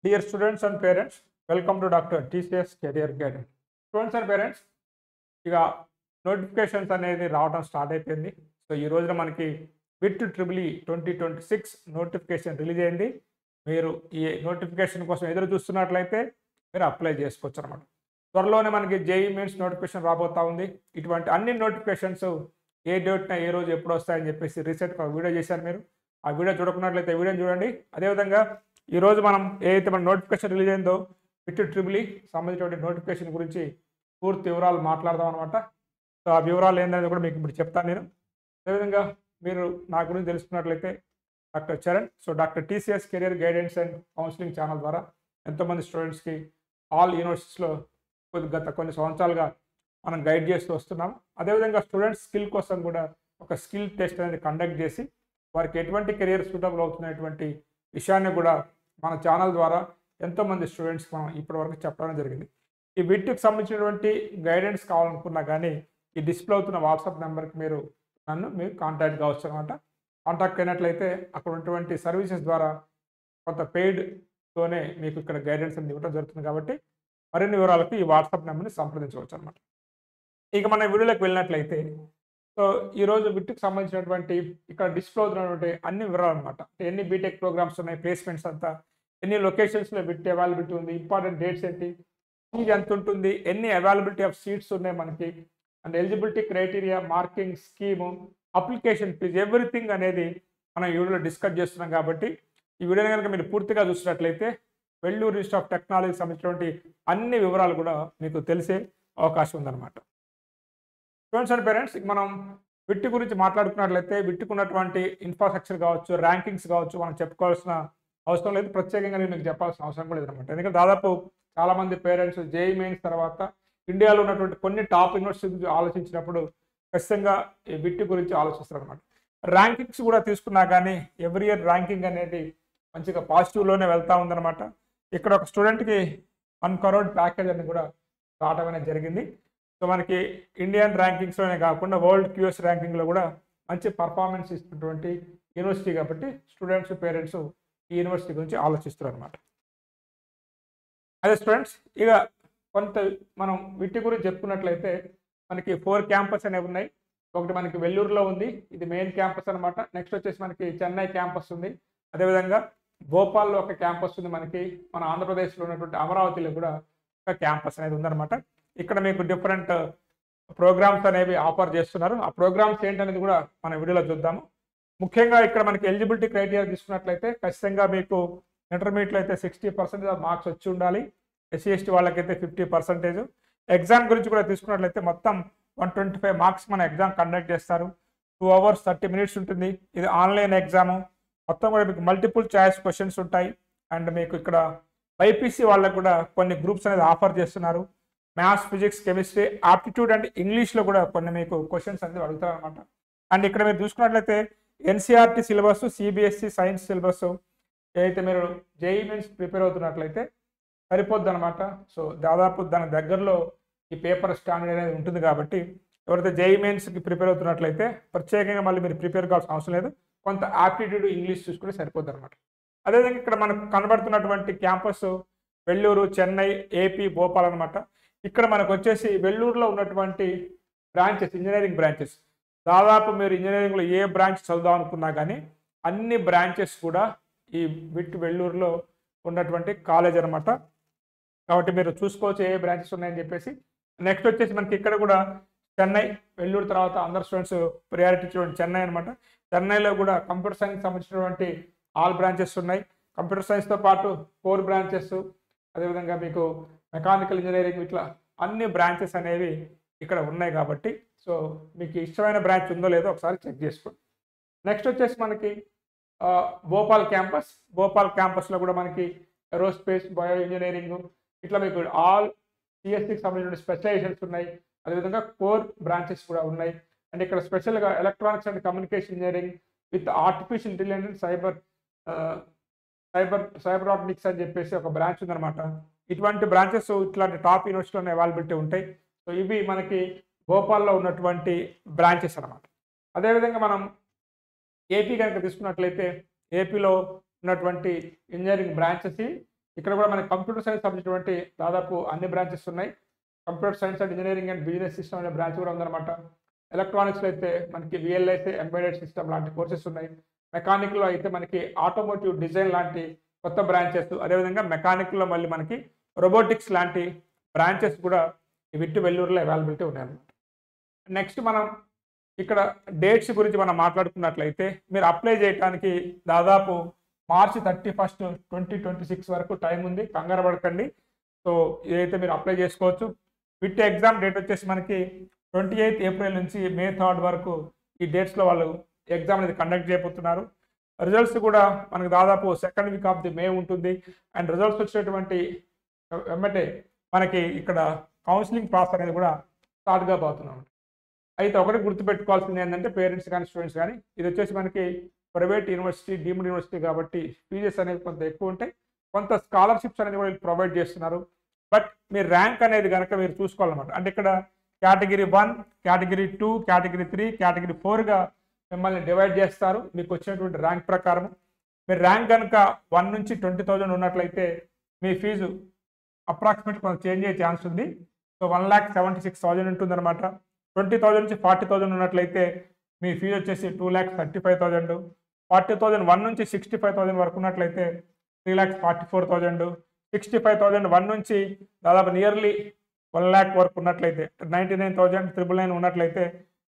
Dear students and parents, welcome to Dr. TCS Career Guidance. Students and parents, ఇక notifications అనేది రావడం start అయిపోయింది. So ఈ రోజున మనకి బిట్ ట్రిపుల్ 2026 నోటిఫికేషన్ రిలీజ్ అయింది. మీరు ఈ నోటిఫికేషన్ కోసం ఎదురు చూస్తున్నట్లయితే మీరు అప్లై చేసుకోవచ్చు అనమాట. త్వరలోనే మనకి జేఈ మెయిన్స్ నోటిఫికేషన్ రాబోతా ఉంది. ఇటువంటి అన్ని నోటిఫికేషన్స్ ఏ డేట్న ఏ రోజు ఎప్పుడు వస్తాయని చెప్పేసి రీసెంట్గా ఒక వీడియో చేశారు. మీరు ఆ వీడియో చూడకున్నట్లయితే వీడియోని చూడండి. అదేవిధంగా ఈరోజు మనం ఏదైతే మన నోటిఫికేషన్ రిలీజ్ అయిందో బిట్ ట్రిపుల్ సంబంధించిన నోటిఫికేషన్ గురించి పూర్తి వివరాలు మాట్లాడదాం అనమాట. సో ఆ వివరాలు ఏంటనేది కూడా మీకు ఇప్పుడు చెప్తాను నేను. అదేవిధంగా మీరు నా గురించి తెలుసుకున్నట్లయితే doctor Charan. So doctor TCS career guidance and counselling channel ద్వారా ఎంతోమంది స్టూడెంట్స్కి ఆల్ యూనివర్సిటీస్లో గత కొన్ని సంవత్సరాలుగా మనం గైడ్ చేస్తూ వస్తున్నాం. అదేవిధంగా స్టూడెంట్స్ స్కిల్ కోసం కూడా ఒక స్కిల్ టెస్ట్ అనేది కండక్ట్ చేసి వారికి ఎటువంటి కెరియర్ సూటబుల్ అవుతున్నటువంటి విషయాన్ని కూడా మన ఛానల్ ద్వారా ఎంతోమంది స్టూడెంట్స్కి మనం ఇప్పటివరకు చెప్పడం జరిగింది. ఈ బిట్కి సంబంధించినటువంటి గైడెన్స్ కావాలనుకున్నా కానీ ఈ డిస్ప్లే అవుతున్న వాట్సాప్ నెంబర్కి మీరు కాంటాక్ట్ కావచ్చు అనమాట. కాంటాక్ట్ అయినట్లయితే అక్కడ ఉన్నటువంటి సర్వీసెస్ ద్వారా కొంత పెయిడ్తోనే మీకు ఇక్కడ గైడెన్స్ అనేది ఇవ్వడం జరుగుతుంది. కాబట్టి మరిన్ని వివరాలకు ఈ వాట్సాప్ నెంబర్ని సంప్రదించవచ్చు అనమాట. ఇక మన వీడియోలోకి వెళ్ళినట్లయితే సో ఈరోజు బిట్కి సంబంధించినటువంటి ఇక్కడ డిస్ప్లే అవుతున్నటువంటి అన్ని వివరాలు అనమాట. ఎన్ని బీటెక్ ప్రోగ్రామ్స్ ఉన్నాయి, ప్లేస్మెంట్స్ అంతా, ఎన్ని లొకేషన్స్లో బిట్ అవైలబిలిటీ ఉంది, ఇంపార్టెంట్ డేట్స్ ఏంటి, ఫీజు ఎంత ఉంటుంది, ఎన్ని అవైలబిలిటీ ఆఫ్ సీట్స్ ఉన్నాయి మనకి, and eligibility criteria, marking scheme, application fee, everything అనేది మనం ఈ వీడియోలో డిస్కస్ చేస్తున్నాం. కాబట్టి ఈ వీడియోని కనుక మీరు పూర్తిగా చూసినట్లయితే వెల్లూరు ఇన్స్టిట్యూట్ ఆఫ్ టెక్నాలజీకి సంబంధించినటువంటి అన్ని వివరాలు కూడా మీకు తెలిసే అవకాశం ఉందన్నమాట. స్టూడెంట్స్ అండ్ పేరెంట్స్, మనం బిట్ గురించి మాట్లాడుకున్నట్లయితే బిట్కు ఉన్నటువంటి ఇన్ఫ్రాస్ట్రక్చర్ కావచ్చు, ర్యాంకింగ్స్ కావచ్చు మనం చెప్పుకోవాల్సిన అవసరం లేదు. ప్రత్యేకంగా నేను మీకు చెప్పాల్సిన అవసరం కూడా లేదనమాట. ఎందుకంటే దాదాపు చాలామంది పేరెంట్స్ జేఈ మెయిన్స్ తర్వాత ఇండియాలో ఉన్నటువంటి కొన్ని టాప్ యూనివర్సిటీ గురించి ఆలోచించినప్పుడు ఖచ్చితంగా ఈ బిట్ గురించి ఆలోచిస్తారు అనమాట. ర్యాంకింగ్స్ కూడా తీసుకున్నా కానీ ఎవ్రీ ఇయర్ ర్యాంకింగ్ అనేది మంచిగా పాజిటివ్లోనే వెళ్తూ ఉందన్నమాట. ఇక్కడ ఒక స్టూడెంట్కి 1 crore ప్యాకేజ్ అనేది కూడా రావడం అనేది జరిగింది. సో మనకి ఇండియన్ ర్యాంకింగ్స్లోనే కాకుండా వరల్డ్ క్యూఎస్ ర్యాంకింగ్లో కూడా మంచి పర్ఫార్మెన్స్ ఇస్తున్నటువంటి యూనివర్సిటీ కాబట్టి స్టూడెంట్స్ పేరెంట్స్ ఈ యూనివర్సిటీ గురించి ఆలోచిస్తారు అనమాట. అదే స్టూడెంట్స్, ఇక కొంత మనం వీటి గురించి చెప్పుకున్నట్లయితే మనకి 4 క్యాంపస్ అనేవి ఉన్నాయి. ఒకటి మనకి వెల్లూరులో ఉంది, ఇది మెయిన్ క్యాంపస్ అనమాట. నెక్స్ట్ వచ్చేసి మనకి చెన్నై క్యాంపస్ ఉంది. అదేవిధంగా భోపాల్లో ఒక క్యాంపస్ ఉంది. మనకి మన ఆంధ్రప్రదేశ్లో ఉన్నటువంటి అమరావతిలో కూడా ఒక క్యాంపస్ అనేది ఉందన్నమాట. ఇక్కడ మీకు డిఫరెంట్ ప్రోగ్రామ్స్ అనేవి ఆఫర్ చేస్తున్నారు. ఆ ప్రోగ్రామ్స్ ఏంటనేది కూడా మన వీడియోలో చూద్దాము. ముఖ్యంగా ఇక్కడ మనకి ఎలిజిబిలిటీ క్రైటీరియా తీసుకున్నట్లయితే ఖచ్చితంగా మీకు ఇంటర్మీడియట్లో అయితే 60% మార్క్స్ వచ్చి ఉండాలి. ఎస్సీ ఎస్టీ వాళ్ళకైతే 50%. ఎగ్జామ్ గురించి కూడా తీసుకున్నట్లయితే మొత్తం 125 మార్క్స్ మన ఎగ్జామ్ కండక్ట్ చేస్తారు. 2 hours 30 minutes ఉంటుంది. ఇది ఆన్లైన్ ఎగ్జాము. మొత్తం కూడా మీకు మల్టిపుల్ చాయిస్ క్వశ్చన్స్ ఉంటాయి. అండ్ మీకు ఇక్కడ బైపీసీ వాళ్ళకు కూడా కొన్ని గ్రూప్స్ అనేది ఆఫర్ చేస్తున్నారు. Maths, physics, chemistry, aptitude and ఇంగ్లీష్లో కూడా కొన్ని మీకు క్వశ్చన్స్ అనేది అడుగుతారు అనమాట. అండ్ ఇక్కడ మీరు చూసుకున్నట్లయితే NCERT syllabus, CBSE science syllabus ఏదైతే మీరు జేఈ మెయిన్స్ ప్రిపేర్ అవుతున్నట్లయితే సరిపోద్ది అనమాట. సో దాదాపు దాని దగ్గరలో ఈ పేపర్ స్టాండర్డ్ అనేది ఉంటుంది. కాబట్టి ఎవరైతే జేఈ మెయిన్స్కి ప్రిపేర్ అవుతున్నట్లయితే ప్రత్యేకంగా మళ్ళీ మీరు ప్రిపేర్ కావాల్సిన అవసరం లేదు. కొంత ఆప్టిట్యూడ్ ఇంగ్లీష్ చూసుకుంటే సరిపోద్ది అనమాట. అదేవిధంగా ఇక్కడ మనకు కనబడుతున్నటువంటి క్యాంపస్ వెల్లూరు, చెన్నై, ఏపీ, భోపాల్ అనమాట. ఇక్కడ మనకు వచ్చేసి వెల్లూరులో ఉన్నటువంటి బ్రాంచెస్, ఇంజనీరింగ్ బ్రాంచెస్, దాదాపు మీరు ఇంజనీరింగ్లో ఏ బ్రాంచ్ చదువుదాం అనుకున్నా కానీ అన్ని బ్రాంచెస్ కూడా ఈ బిట్ వెల్లూరులో ఉన్నటువంటి కాలేజ్ అనమాట. కాబట్టి మీరు చూసుకోవచ్చు ఏ బ్రాంచెస్ ఉన్నాయని చెప్పేసి. నెక్స్ట్ వచ్చేసి మనకి ఇక్కడ కూడా చెన్నై, వెల్లూరు తర్వాత అందరు స్టూడెంట్స్ ప్రియారిటీ చూడండి చెన్నై అనమాట. చెన్నైలో కూడా కంప్యూటర్ సైన్స్ సంబంధించినటువంటి ఆల్ బ్రాంచెస్ ఉన్నాయి. కంప్యూటర్ సైన్స్తో పాటు 4 బ్రాంచెస్, అదేవిధంగా మీకు మెకానికల్ ఇంజనీరింగ్, ఇట్లా అన్ని బ్రాంచెస్ అనేవి ఇక్కడ ఉన్నాయి. కాబట్టి సో మీకు ఇష్టమైన బ్రాంచ్ ఉందో లేదో ఒకసారి చెక్ చేసుకోండి. నెక్స్ట్ వచ్చేసి మనకి భోపాల్ క్యాంపస్. భోపాల్ క్యాంపస్లో కూడా మనకి ఏరోస్పేస్, బయో ఇంజనీరింగ్, ఇట్లా మీకు ఆల్ సిఎస్సికి సంబంధించిన స్పెషలైజేషన్స్ ఉన్నాయి. అదేవిధంగా 4 బ్రాంచెస్ కూడా ఉన్నాయి. అండ్ ఇక్కడ స్పెషల్గా electronics and communication engineering with artificial intelligence, సైబరాటిక్స్ అని చెప్పేసి ఒక బ్రాంచ్ ఉందన్నమాట. ఇటువంటి బ్రాంచెస్ ఇట్లాంటి టాప్ యూనివర్సిటీలోనే అవైలబిలిటీ ఉంటాయి. సో ఇవి మనకి భోపాల్లో ఉన్నటువంటి బ్రాంచెస్ అనమాట. అదేవిధంగా మనం ఏపీ కనుక తీసుకున్నట్లయితే ఏపీలో ఉన్నటువంటి ఇంజనీరింగ్ బ్రాంచెస్ ఇక్కడ కూడా మనకి కంప్యూటర్ సైన్స్ సబ్జెక్ట్ వంటి దాదాపు అన్ని బ్రాంచెస్ ఉన్నాయి. Computer science and engineering and business system అనే బ్రాంచ్ కూడా ఉందన్నమాట. ఎలక్ట్రానిక్స్లో అయితే మనకి విఎల్ఐసి ఎంబెడెడ్ సిస్టమ్ లాంటి కోర్సెస్ ఉన్నాయి. మెకానిక్లో అయితే మనకి ఆటోమోటివ్ డిజైన్ లాంటి కొత్త బ్రాంచెస్, అదేవిధంగా మెకానిక్లో మళ్ళీ మనకి రోబోటిక్స్ లాంటి బ్రాంచెస్ కూడా ఈ విట్టు వెల్లూరులో అవైలబిలిటీ ఉన్నాయన్నమాట. నెక్స్ట్ మనం ఇక్కడ డేట్స్ గురించి మనం మాట్లాడుకున్నట్లయితే మీరు అప్లై చేయడానికి దాదాపు మార్చి 31, 2026 వరకు టైం ఉంది. కంగారు పడకండి. సో ఇదైతే మీరు అప్లై చేసుకోవచ్చు. విట్ ఎగ్జామ్ డేట్ వచ్చేసి మనకి 28 ఏప్రిల్ నుంచి మే 3 వరకు ఈ డేట్స్లో వాళ్ళు ఎగ్జామ్ అనేది కండక్ట్ చేయబోతున్నారు. రిజల్ట్స్ కూడా మనకు దాదాపు సెకండ్ వీక్ ఆఫ్ ది మే ఉంటుంది. అండ్ రిజల్ట్స్ వచ్చినటువంటి వెంబటే మనకి ఇక్కడ కౌన్సిలింగ్ ప్రాసెస్ అనేది కూడా స్టార్ట్ కాబోతున్నాం. అయితే ఒకటి గుర్తుపెట్టుకోవాల్సింది ఏంటంటే పేరెంట్స్ కానీ స్టూడెంట్స్ కానీ, ఇది వచ్చేసి మనకి ప్రైవేట్ యూనివర్సిటీ, డీమ్డ్ యూనివర్సిటీ కాబట్టి ఫీజెస్ అనేవి కొంత ఎక్కువ ఉంటాయి. కొంత స్కాలర్షిప్స్ అనేది కూడా ప్రొవైడ్ చేస్తున్నారు. బట్ మీ ర్యాంక్ అనేది కనుక మీరు చూసుకోవాలన్నమాట. అంటే ఇక్కడ కేటగిరీ 1, కేటగిరీ 2, కేటగిరీ 3, కేటగిరీ 4గా మిమ్మల్ని డివైడ్ చేస్తారు. మీకు వచ్చినటువంటి ర్యాంక్ ప్రకారం మీరు ర్యాంక్ కనుక 1 నుంచి 20,000 ఉన్నట్లయితే మీ ఫీజు అప్రాక్సిమేట్ కొంచెం చేంజ్ అయ్యే ఛాన్స్ ఉంది. సో 1,76,000 ఉంటుందన్నమాట. 20,000 నుంచి 40,000 ఉన్నట్లయితే మీ ఫీజు వచ్చేసి 2,35,000. 40,000 1 నుంచి 65,000 వరకు ఉన్నట్లయితే 3,44,000. 65,000 1 నుంచి దాదాపు నియర్లీ 1 lakh వరకు ఉన్నట్లయితే 99,999 ఉన్నట్లయితే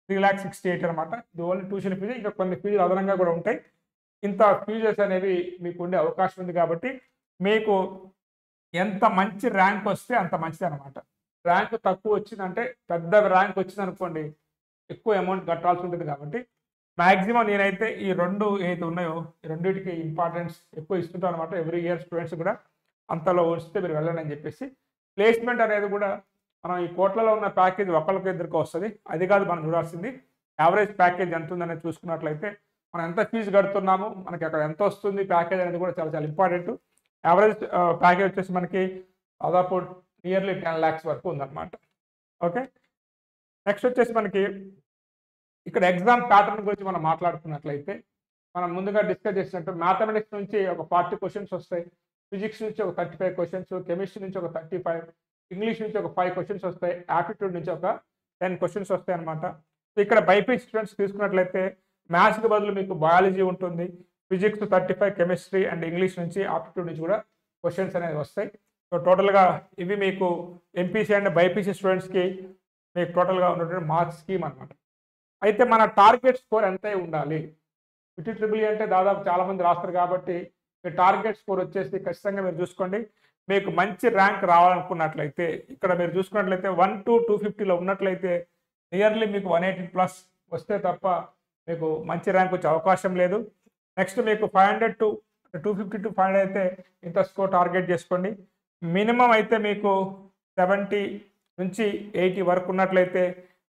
3,68,000 అనమాట. ఇది ఓన్లీ ట్యూషన్ ఫీజు. ఇంకా కొన్ని ఫీజులు అదనంగా కూడా ఉంటాయి. ఇంత ఫీజెస్ అనేవి మీకు ఉండే అవకాశం ఉంది కాబట్టి మీకు ఎంత మంచి ర్యాంక్ వస్తే అంత మంచిది అనమాట. ర్యాంక్ తక్కువ వచ్చిందంటే, పెద్ద ర్యాంక్ వచ్చింది అనుకోండి, ఎక్కువ అమౌంట్ కట్టాల్సి ఉంటుంది. కాబట్టి మ్యాక్సిమం నేనైతే ఈ రెండు ఏదైతే ఉన్నాయో ఈ రెండింటికి ఇంపార్టెన్స్ ఎక్కువ ఇస్తుంటాను అనమాట. ఎవ్రీ ఇయర్ స్టూడెంట్స్ కూడా అంతలో వస్తే మీరు వెళ్ళండి అని చెప్పేసి. ప్లేస్మెంట్ అనేది కూడా మనం ఈ కోట్లలో ఉన్న ప్యాకేజ్ ఒకరికి ఇద్దరికి వస్తుంది. అది కాదు మనం చూడాల్సింది. యావరేజ్ ప్యాకేజ్ ఎంత ఉందనేది చూసుకున్నట్లయితే మనం ఎంత ఫీజు కడుతున్నాము, మనకి అక్కడ ఎంత వస్తుంది ప్యాకేజ్ అనేది కూడా చాలా చాలా ఇంపార్టెంట్. యావరేజ్ ప్యాకేజ్ వచ్చేసి మనకి దాదాపు నియర్లీ 10 lakhs వరకు ఉందన్నమాట. ఓకే, నెక్స్ట్ వచ్చేసి మనకి ఇక్కడ ఎగ్జామ్ ప్యాటర్న్ గురించి మనం మాట్లాడుకున్నట్లయితే మనం ముందుగా డిస్కస్ చేసినట్టు మ్యాథమెటిక్స్ నుంచి ఒక 40 క్వశ్చన్స్ వస్తాయి, ఫిజిక్స్ నుంచి ఒక 35 క్వశ్చన్స్, కెమిస్ట్రీ నుంచి ఒక 35, ఇంగ్లీష్ నుంచి ఒక 5 క్వశ్చన్స్ వస్తాయి, యాప్టిట్యూడ్ నుంచి ఒక 10 క్వశ్చన్స్ వస్తాయి అనమాట. సో ఇక్కడ బైపీసీ స్టూడెంట్స్ తీసుకున్నట్లయితే మ్యాథ్స్కి బదులు మీకు బయాలజీ ఉంటుంది, ఫిజిక్స్ 35, కెమిస్ట్రీ అండ్ ఇంగ్లీష్ నుంచి ఆప్టిట్యూడ్ నుంచి కూడా క్వశ్చన్స్ అనేవి వస్తాయి. సో టోటల్గా ఇవి మీకు ఎంపీసీ అండ్ బైపీసీ స్టూడెంట్స్కి మీకు టోటల్గా ఉన్నటువంటి మార్క్స్ స్కీమ్ అనమాట. అయితే మన టార్గెట్ స్కోర్ ఎంత ఉండాలి? IIEEE అంటే దాదాపు చాలామంది రాస్తారు కాబట్టి మీ టార్గెట్ స్కోర్ వచ్చేసి ఖచ్చితంగా మీరు చూసుకోండి. మీకు మంచి ర్యాంక్ రావాలనుకున్నట్లయితే ఇక్కడ మీరు చూసుకున్నట్లయితే 1 to 250లో ఉన్నట్లయితే నియర్లీ మీకు 180+ వస్తే తప్ప మీకు మంచి ర్యాంక్ వచ్చే అవకాశం లేదు. నెక్స్ట్ మీకు 500 to 250 to 500 అయితే ఇంత స్కోర్ టార్గెట్ చేసుకోండి. మినిమం అయితే మీకు 70 నుంచి 80 వరకు ఉన్నట్లయితే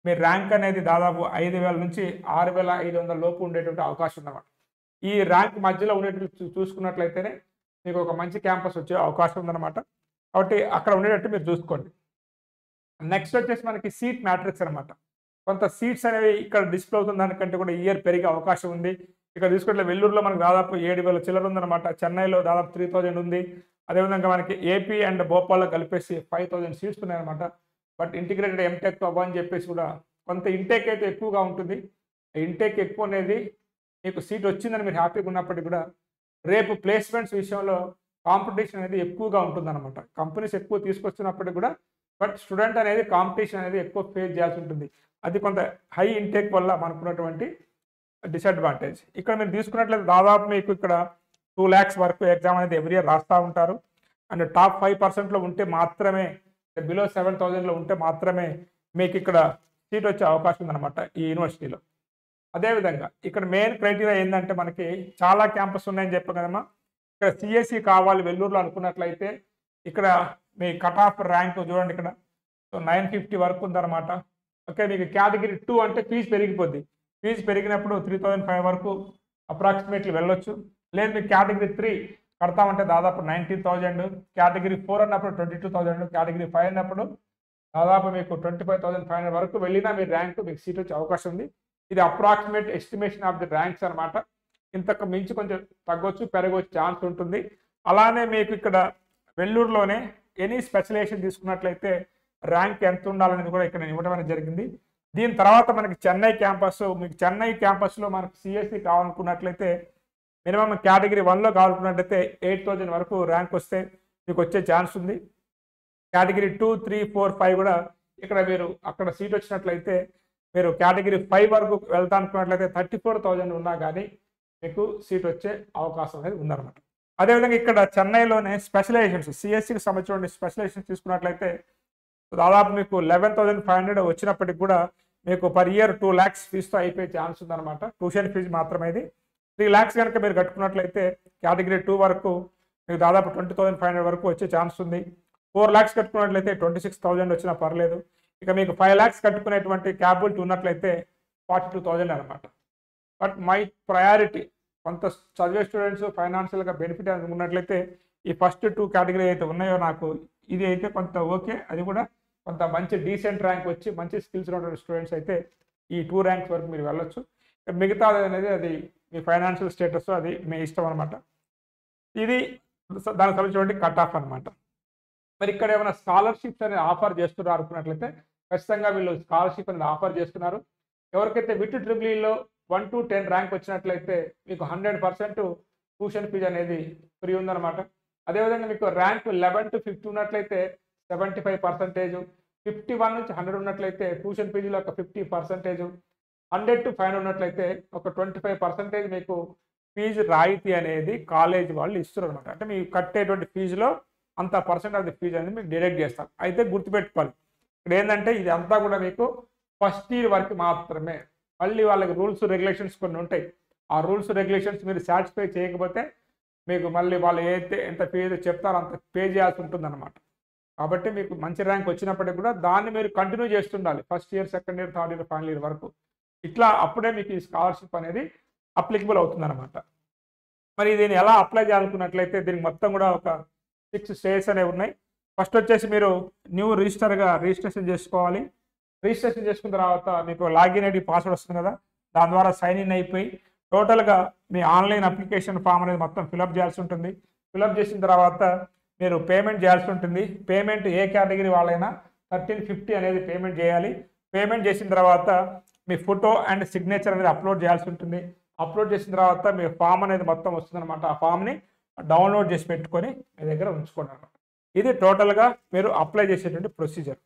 మీ ర్యాంక్ అనేది దాదాపు 5,000 నుంచి 6,500 లోపు ఉండేటువంటి అవకాశం ఉన్నమాట. ఈ ర్యాంక్ మధ్యలో ఉండేటువంటి చూసుకున్నట్లయితేనే మీకు ఒక మంచి క్యాంపస్ వచ్చే అవకాశం ఉందన్నమాట. కాబట్టి అక్కడ ఉండేటట్టు మీరు చూసుకోండి. నెక్స్ట్ వచ్చేసి మనకి సీట్ మ్యాట్రిక్స్ అనమాట. కొంత సీట్స్ అనేవి ఇక్కడ డిస్ప్లే అవుతున్న దానికంటే కూడా ఇయర్ పెరిగే అవకాశం ఉంది. ఇక్కడ తీసుకుంటే వెల్లూరులో మనకు దాదాపు 7,000 చిల్లర ఉందన్నమాట. చెన్నైలో దాదాపు 3,000 ఉంది. అదేవిధంగా మనకి ఏపీ అండ్ భోపాల్లో కలిపేసి 5,000 సీట్స్ ఉన్నాయన్నమాట. బట్ ఇంటిగ్రేటెడ్ ఎంటెక్ అవ్వని చెప్పేసి కూడా కొంత ఇంటేక్ అయితే ఎక్కువగా ఉంటుంది. ఇంటేక్ ఎక్కువ అనేది మీకు సీట్ వచ్చిందని మీరు హ్యాపీగా ఉన్నప్పటికీ కూడా రేపు ప్లేస్మెంట్స్ విషయంలో కాంపిటీషన్ అనేది ఎక్కువగా ఉంటుందన్నమాట. కంపెనీస్ ఎక్కువ తీసుకొచ్చినప్పటికీ కూడా బట్ స్టూడెంట్ అనేది కాంపిటీషన్ అనేది ఎక్కువ ఫేస్ చేయాల్సి ఉంటుంది. అది కొంత హై ఇంటేక్ వల్ల మనకున్నటువంటి డిసడ్వాంటేజ్. ఇక్కడ మీరు తీసుకున్నట్లయితే దాదాపు మీకు ఇక్కడ 2 lakhs వరకు ఎగ్జామ్ అనేది ఎవ్రీ ఇయర్ రాస్తూ ఉంటారు. అండ్ టాప్ 5%లో ఉంటే మాత్రమే, బిలో 7,000లో ఉంటే మాత్రమే మీకు ఇక్కడ సీట్ వచ్చే అవకాశం ఉందన్నమాట ఈ యూనివర్సిటీలో. అదేవిధంగా ఇక్కడ మెయిన్ క్రైటీరియా ఏంటంటే మనకి చాలా క్యాంపస్ ఉన్నాయని చెప్పాం కదమ్మా. ఇక్కడ సిఎస్సి కావాలి వెల్లూరులో అనుకున్నట్లయితే ఇక్కడ మీ కట్ ఆఫ్ ర్యాంక్ చూడండి ఇక్కడ. సో 950 వరకు ఉందన్నమాట. ఓకే, మీకు కేటగిరీ 2 అంటే ఫీజు పెరిగిపోద్ది. ఫీజు పెరిగినప్పుడు 3,500 వరకు అప్రాక్సిమేట్లీ వెళ్ళొచ్చు. లేదు మీకు కేటగిరీ 3 కడతామంటే దాదాపు 19,000, కేటగిరీ 4 అన్నప్పుడు 22,000, కేటగిరీ 5 అన్నప్పుడు దాదాపు మీకు 25,500 వరకు వెళ్ళినా మీ ర్యాంక్ మీకు సీట్ వచ్చే అవకాశం ఉంది. ఇది approximate estimation of the ranks అనమాట. ఇంతకు మించి కొంచెం తగ్గొచ్చు, పెరగవచ్చు ఛాన్స్ ఉంటుంది. అలానే మీకు ఇక్కడ వెల్లూరులోనే ఎనీ స్పెషలైజేషన్ తీసుకున్నట్లయితే ర్యాంక్ ఎంత ఉండాలనేది కూడా ఇక్కడ ఇవ్వడం అనేది జరిగింది. దీని తర్వాత మనకి చెన్నై క్యాంపస్, మీకు చెన్నై క్యాంపస్లో మనకు సిఎస్సి కావాలనుకున్నట్లయితే మినిమం కేటగిరీ 1లో కావాలనుకున్నట్లయితే 8,000 వరకు ర్యాంక్ వస్తే మీకు వచ్చే ఛాన్స్ ఉంది. కేటగిరీ 2, 3, 4, 5 కూడా ఇక్కడ మీరు అక్కడ సీట్ వచ్చినట్లయితే మీరు కేటగిరీ 5 వరకు వెళ్తా అనుకున్నట్లయితే 34,000 ఉన్నా కానీ మీకు సీట్ వచ్చే అవకాశం అనేది ఉందన్నమాట. అదేవిధంగా ఇక్కడ చెన్నైలోనే స్పెషలైజేషన్స్, సిఎస్సికి సంబంధించిన స్పెషలైజేషన్స్ తీసుకున్నట్లయితే దాదాపు మీకు 11,500 వచ్చినప్పటికి కూడా మీకు పర్ ఇయర్ 2 lakhs ఫీజుతో అయిపోయే ఛాన్స్ ఉందన్నమాట. ట్యూషన్ ఫీజు మాత్రమే ఇది. 3 lakhs కనుక మీరు కట్టుకున్నట్లయితే కేటగిరీ 2 వరకు మీకు దాదాపు 20,500 వరకు వచ్చే ఛాన్స్ ఉంది. 4 lakhs కట్టుకున్నట్లయితే 26,000 వచ్చినా పర్లేదు. ఇక మీకు 5 lakhs కట్టుకునేటువంటి క్యాపబిలిటీ ఉన్నట్లయితే 42,000 అనమాట. బట్ మై ప్రయారిటీ కొంత చదివే స్టూడెంట్స్ ఫైనాన్షియల్గా బెనిఫిట్ ఉన్నట్లయితే ఈ ఫస్ట్ 2 కేటగిరీ అయితే ఉన్నాయో నాకు ఇది అయితే కొంత ఓకే. అది కూడా కొంత మంచి డీసెంట్ ర్యాంక్ వచ్చి మంచి స్కిల్స్ ఉన్నటువంటి స్టూడెంట్స్ అయితే ఈ 2 ర్యాంక్స్ వరకు మీరు వెళ్ళొచ్చు. మిగతాది అనేది అది మీ ఫైనాన్షియల్ స్టేటస్, అది మీ ఇష్టం అనమాట. ఇది దానికి సంబంధించిన కట్ ఆఫ్ అనమాట. మరి ఇక్కడ ఏమైనా స్కాలర్షిప్స్ అనేది ఆఫర్ చేస్తున్నారు అనుకున్నట్లయితే ఖచ్చితంగా వీళ్ళు స్కాలర్షిప్ అనేది ఆఫర్ చేస్తున్నారు. ఎవరికైతే విట్ ట్రిపులీలో 1 to 10 ర్యాంక్ వచ్చినట్లయితే మీకు 100% ట్యూషన్ ఫీజు అనేది ఫ్రీ ఉందన్నమాట. అదేవిధంగా మీకు ర్యాంక్ 11 to 50 ఉన్నట్లయితే 75%, 51 నుంచి 100 ఉన్నట్లయితే ట్యూషన్ ఫీజులో ఒక 50%, 100 to 500 ఉన్నట్లయితే ఒక 25% మీకు ఫీజు రాయితీ అనేది కాలేజ్ వాళ్ళు ఇస్తున్నారు అనమాట. అంటే మీకు కట్టేటువంటి ఫీజులో అంత పర్సెంట్ ఆఫ్ ది ఫీజు అనేది మీకు డిడక్ట్ చేస్తారు. అయితే గుర్తుపెట్టుకోవాలి, ఇక్కడ ఏంటంటే ఇది అంతా కూడా మీకు ఫస్ట్ ఇయర్ వరకు మాత్రమే. మళ్ళీ వాళ్ళకి రూల్స్ రెగ్యులేషన్స్ కొన్ని ఉంటాయి. ఆ రూల్స్ రెగ్యులేషన్స్ మీరు సాటిస్ఫై చేయకపోతే మీకు మళ్ళీ వాళ్ళు ఏదైతే ఎంత ఫీజు చెప్తారో అంత పే చేయాల్సి ఉంటుందన్నమాట. కాబట్టి మీకు మంచి ర్యాంక్ వచ్చినప్పటికీ కూడా దాన్ని మీరు కంటిన్యూ చేస్తుండాలి first year, second year, third year, final year వరకు. ఇట్లా అప్పుడే మీకు ఈ స్కాలర్షిప్ అనేది అప్లికబుల్ అవుతుందన్నమాట. మరి దీన్ని ఎలా అప్లై చేయాలనుకున్నట్లయితే దీనికి మొత్తం కూడా ఒక 6 స్టేజెస్ అనేవి ఉన్నాయి. ఫస్ట్ వచ్చేసి మీరు న్యూ రిజిస్ట్రేషన్ చేసుకోవాలి. రిజిస్ట్రేషన్ చేసుకున్న తర్వాత మీకు లాగిన్ ఐడి పాస్వర్డ్ వస్తుంది కదా, దాని ద్వారా సైన్ ఇన్ అయిపోయి టోటల్గా మీ ఆన్లైన్ అప్లికేషన్ ఫామ్ అనేది మొత్తం ఫిలప్ చేయాల్సి ఉంటుంది. ఫిలప్ చేసిన తర్వాత మీరు పేమెంట్ చేయాల్సి ఉంటుంది. పేమెంట్ ఏ కేటగిరీ వాళ్ళైనా 1350 అనేది పేమెంట్ చేయాలి. పేమెంట్ చేసిన తర్వాత మీ ఫోటో అండ్ సిగ్నేచర్ అనేది అప్లోడ్ చేయాల్సి ఉంటుంది. అప్లోడ్ చేసిన తర్వాత మీ ఫామ్ అనేది మొత్తం వస్తుందన్నమాట. ఆ ఫామ్ని డౌన్లోడ్ చేసి పెట్టుకొని మీ దగ్గర ఉంచుకోండి అనమాట. ఇది టోటల్గా మీరు అప్లై చేసేటువంటి ప్రొసీజర్.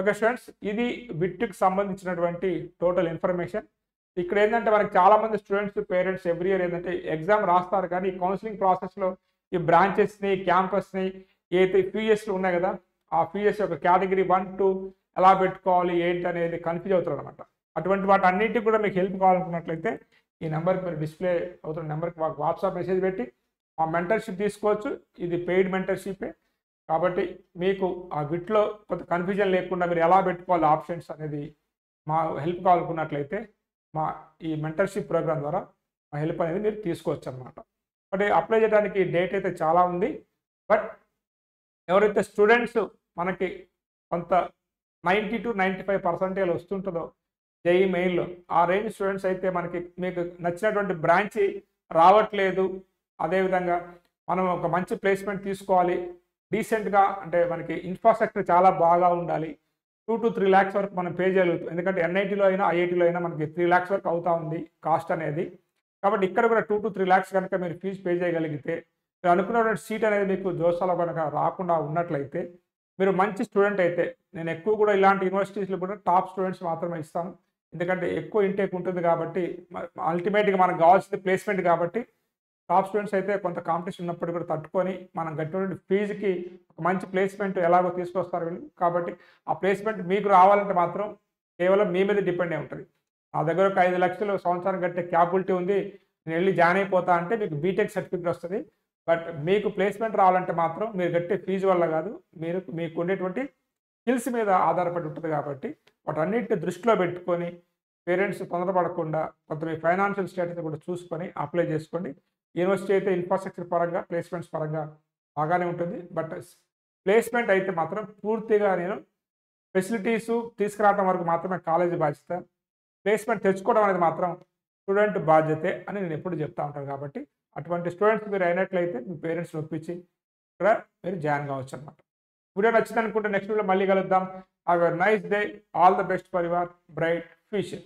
ఓకే స్టూడెంట్స్, ఇది విట్కి సంబంధించినటువంటి టోటల్ ఇన్ఫర్మేషన్. ఇక్కడ ఏంటంటే మనకి చాలామంది స్టూడెంట్స్, పేరెంట్స్ ఎవ్రీ ఇయర్ ఏంటంటే ఎగ్జామ్ రాస్తారు, కానీ కౌన్సిలింగ్ ప్రాసెస్లో ఈ బ్రాంచెస్ని, క్యాంపస్ని ఏదైతే ఫీజెస్లు ఉన్నాయి కదా, ఆ ఫీజెస్ యొక్క కేటగిరీ 1, 2 ఎలా పెట్టుకోవాలి ఏంటి అనేది కన్ఫ్యూజ్ అవుతారు అనమాట. అటువంటి వాటి అన్నింటికి కూడా మీకు హెల్ప్ కావాలనుకున్నట్లయితే ఈ నెంబర్కి మీరు డిస్ప్లే అవుతున్న నెంబర్కి మాకు వాట్సాప్ మెసేజ్ పెట్టి ఆ మెంటర్షిప్ తీసుకోవచ్చు. ఇది పెయిడ్ మెంటర్షిప్పే కాబట్టి మీకు ఆ విట్లో కొంత కన్ఫ్యూజన్ లేకుండా మీరు ఎలా పెట్టుకోవాలి ఆప్షన్స్ అనేది మా హెల్ప్ కావాలనుకున్నట్లయితే మా ఈ మెంటర్షిప్ ప్రోగ్రామ్ ద్వారా మా హెల్ప్ అనేది మీరు తీసుకోవచ్చు అనమాట. బట్ అప్లై చేయడానికి డేట్ అయితే చాలా ఉంది. బట్ ఎవరైతే స్టూడెంట్స్ మనకి కొంత 90 to 95% వస్తుంటుందో జేఈ మెయిన్లో, ఆ రేంజ్ స్టూడెంట్స్ అయితే మీకు నచ్చినటువంటి బ్రాంచ్ రావట్లేదు, అదేవిధంగా మనం ఒక మంచి ప్లేస్మెంట్ తీసుకోవాలి, డీసెంట్గా అంటే మనకి ఇన్ఫ్రాస్ట్రక్చర్ చాలా బాగా ఉండాలి, 2 to 3 lakhs వరకు మనం పే చేయగలుగుతాం. ఎందుకంటే ఎన్ఐటీలో అయినా ఐఐటీలో అయినా మనకి 3 lakhs వరకు అవుతా ఉంది కాస్ట్ అనేది. కాబట్టి ఇక్కడ కూడా 2 to 3 lakhs కనుక మీరు ఫీజు పే చేయగలిగితే మీరు అనుకున్నటువంటి సీట్ అనేది మీకు జోసాలో కనుక రాకుండా ఉన్నట్లయితే మీరు మంచి స్టూడెంట్ అయితే, నేను ఎక్కువ కూడా ఇలాంటి యూనివర్సిటీస్లో కూడా టాప్ స్టూడెంట్స్ మాత్రమే ఇస్తాను. ఎందుకంటే ఎక్కువ ఇంటేక్ ఉంటుంది కాబట్టి అల్టిమేట్గా మనకు కావాల్సింది ప్లేస్మెంట్. కాబట్టి టాప్ స్టూడెంట్స్ అయితే కొంత కాంపిటీషన్ ఉన్నప్పుడు కూడా తట్టుకొని మనం కట్టినటువంటి ఫీజుకి ఒక మంచి ప్లేస్మెంట్ ఎలాగో తీసుకొస్తారు వీళ్ళు. కాబట్టి ఆ ప్లేస్మెంట్ మీకు రావాలంటే మాత్రం కేవలం మీ మీద డిపెండ్ అయి ఉంటుంది. నా దగ్గర ఒక 5 లక్షలు సంవత్సరం కట్టే క్యాపబిలిటీ ఉంది, నేను వెళ్ళి జాయిన్ అయిపోతా అంటే మీకు బీటెక్ సర్టిఫికేట్ వస్తుంది. బట్ మీకు ప్లేస్మెంట్ రావాలంటే మాత్రం మీరు కట్టే ఫీజు వల్ల కాదు, మీకు ఉండేటువంటి స్కిల్స్ మీద ఆధారపడి ఉంటుంది. కాబట్టి వాటన్నిటిని దృష్టిలో పెట్టుకొని పేరెంట్స్ తొందరపడకుండా కొంత మీ ఫైనాన్షియల్ స్టేటస్ కూడా చూసుకొని అప్లై చేసుకోండి. యూనివర్సిటీ అయితే ఇన్ఫ్రాస్ట్రక్చర్ పరంగా, ప్లేస్మెంట్స్ పరంగా బాగానే ఉంటుంది. బట్ ప్లేస్మెంట్ అయితే మాత్రం పూర్తిగా నేను ఫెసిలిటీస్ తీసుకురావడం వరకు మాత్రమే కాలేజీ బాధ్యత, ప్లేస్మెంట్ తెచ్చుకోవడం అనేది మాత్రం స్టూడెంట్ బాధ్యతే అని నేను ఎప్పుడు చెప్తా ఉంటాను. కాబట్టి అటువంటి స్టూడెంట్స్ మీరు అయినట్లయితే మీ పేరెంట్స్ని ఒప్పించి ఇక్కడ మీరు జాయిన్ కావచ్చు అనమాట. వీడియో నచ్చింది అనుకుంటే నెక్స్ట్ వీడియో మళ్ళీ కలుద్దాం. Have a nice day. All the best for your bright future.